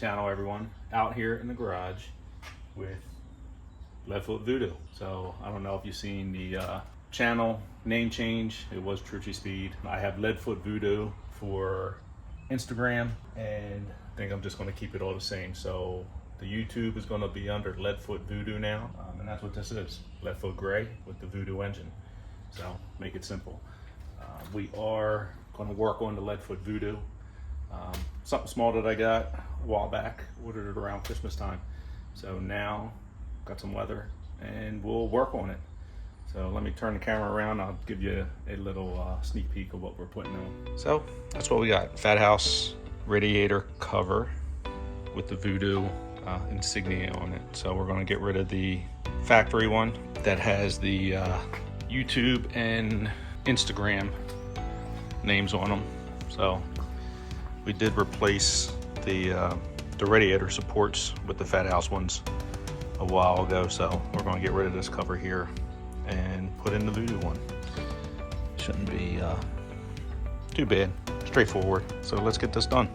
channel, everyone. Out here in the garage with Leadfoot VOODOO. So I don't know if you've seen the channel name change. It was Truchy Speed. I have Leadfoot VOODOO for Instagram, and I think I'm just going to keep it all the same. So the YouTube is going to be under Leadfoot VOODOO now, and that's what this is, Leadfoot Gray with the VOODOO engine. So make it simple. We are going to work on the Leadfoot VOODOO. Something small that I got a while back, ordered it around Christmas time. So now got some weather and we'll work on it. So let me turn the camera around. I'll give you a little sneak peek of what we're putting on. So that's what we got. Fathouse radiator cover with the VOODOO insignia on it. So we're going to get rid of the factory one that has the YouTube and Instagram names on them. So we did replace the radiator supports with the Fathouse ones a while ago. So we're going to get rid of this cover here and put in the VOODOO one. Shouldn't be too bad, straightforward. So let's get this done.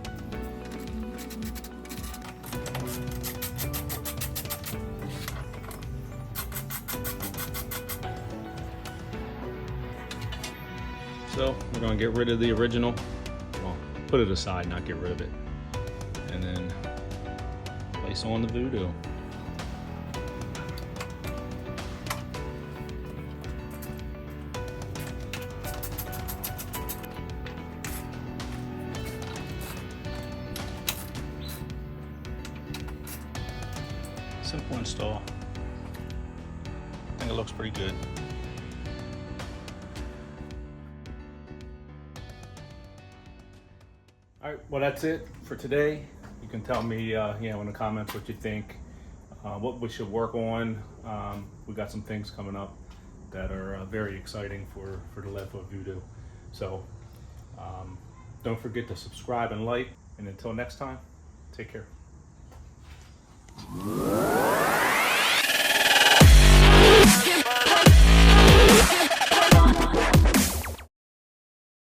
So we're gonna get rid of the original, well, put it aside, not get rid of it, and then place on the VOODOO. Simple install. I think it looks pretty good. All right, well, that's it for today. You can tell me, in the comments what you think, what we should work on. We got some things coming up that are very exciting for the Leadfoot VOODOO. So don't forget to subscribe and like. And until next time, take care.